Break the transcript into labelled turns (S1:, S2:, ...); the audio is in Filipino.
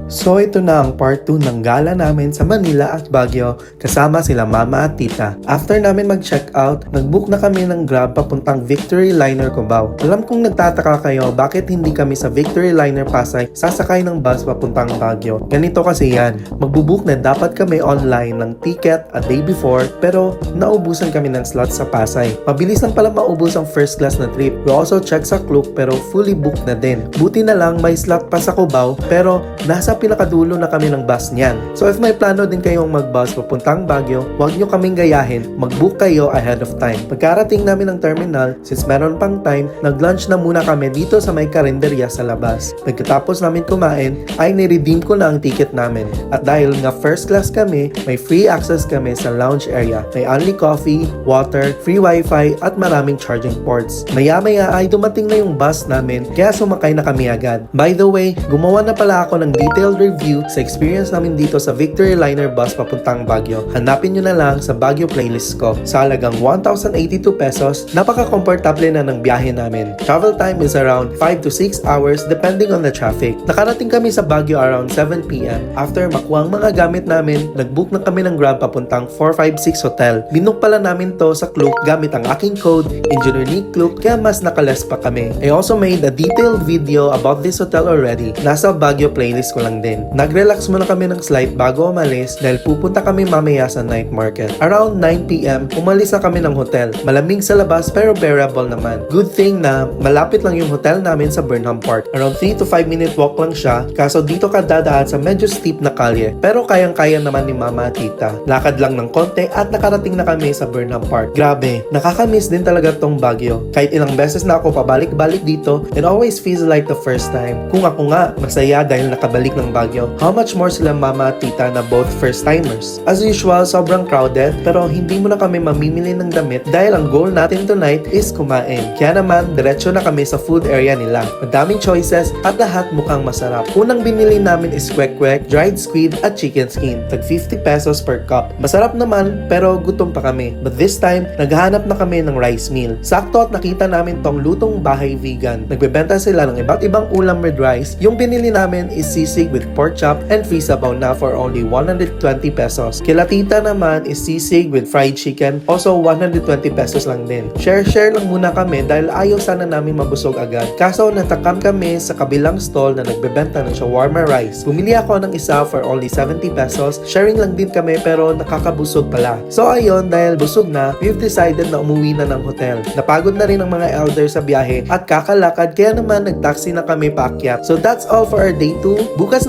S1: So ito na ang part 2 ng gala namin sa Manila at Baguio kasama sila mama at tita. After namin mag-check out, nag-book na kami ng Grab papuntang Victory Liner Cubao. Alam kong nagtataka kayo bakit hindi kami sa Victory Liner Pasay sasakay ng bus papuntang Baguio. Ganito kasi yan, magbubook na dapat kami online ng ticket a day before pero naubusan kami ng slot sa Pasay. Mabilis lang pala maubos ang first class na trip. We also check sa Klook pero fully booked na din. Buti na lang may slot pa sa Cubao pero nasa pinakadulo na kami ng bus niyan. So if may plano din kayong mag-bus papuntang Baguio, huwag nyo kaming gayahin, mag-book kayo ahead of time. Pagkarating namin ng terminal, since meron pang time, nag-lunch na muna kami dito sa may karinderya sa labas. Pagkatapos namin kumain, ay niredeem ko na ang ticket namin. At dahil nga first class kami, may free access kami sa lounge area. May only coffee, water, free wifi, at maraming charging ports. Maya-maya ay dumating na yung bus namin, kaya sumakay na kami agad. By the way, gumawa na pala ako ng detailed review sa experience namin dito sa Victory Liner bus papuntang Baguio. Hanapin nyo na lang sa Baguio playlist ko. Sa halagang 1,082 pesos, napaka-komportable na ng biyahe namin. Travel time is around 5 to 6 hours depending on the traffic. Nakarating kami sa Baguio around 7 p.m. After makuha ang mga gamit namin, nag-book na kami ng Grab papuntang 456 Hotel. Binook pala namin to sa Klook gamit ang aking code, Engineer Nick Klook, kaya mas nakalas pa kami. I also made a detailed video about this hotel already. Nasa Baguio playlist ko lang din. Nag-relax muna kami ng slight bago umalis dahil pupunta kami mamaya sa night market. Around 9 p.m, umalis na kami ng hotel. Malamig sa labas pero bearable naman. Good thing na malapit lang yung hotel namin sa Burnham Park. Around 3 to 5 minute walk lang siya, kaso dito ka dadaan sa medyo steep na kalye. Pero kayang-kaya naman ni mama at tita. Lakad lang ng konti at nakarating na kami sa Burnham Park. Grabe, nakakamiss din talaga tong Baguio. Kahit ilang beses na ako pabalik-balik dito, it always feels like the first time. Kung ako nga, masaya dahil nakabalik ng Baguio. How much more sila mama at tita na both first-timers. As usual, sobrang crowded pero hindi mo na kami mamimili ng damit dahil ang goal natin tonight is kumain. Kaya naman, diretso na kami sa food area nila. Madaming choices at lahat mukhang masarap. Unang binili namin is kwek-kwek, dried squid at chicken skin. Tag 50 pesos per cup. Masarap naman pero gutom pa kami. But this time, naghahanap na kami ng rice meal. Sakto at nakita namin tong lutong bahay vegan. Nagbebenta sila ng iba't ibang ulam with rice. Yung binili namin is sisig with pork chop and free sabaw na for only 120 pesos. Kila tita naman is sisig with fried chicken, also 120 pesos lang din. Share lang muna kami dahil ayaw sana namin mabusog agad. Kaso natakam kami sa kabilang stall na nagbebenta ng shawarma rice. Bumili ako ng isa for only 70 pesos. Sharing lang din kami pero nakakabusog pala. So ayun, dahil busog na, we've decided na umuwi na ng hotel. Napagod na rin ang mga elders sa biyahe at kakalakad kaya naman nagtaxi na kami paakyat. So that's all for our day 2. Bukas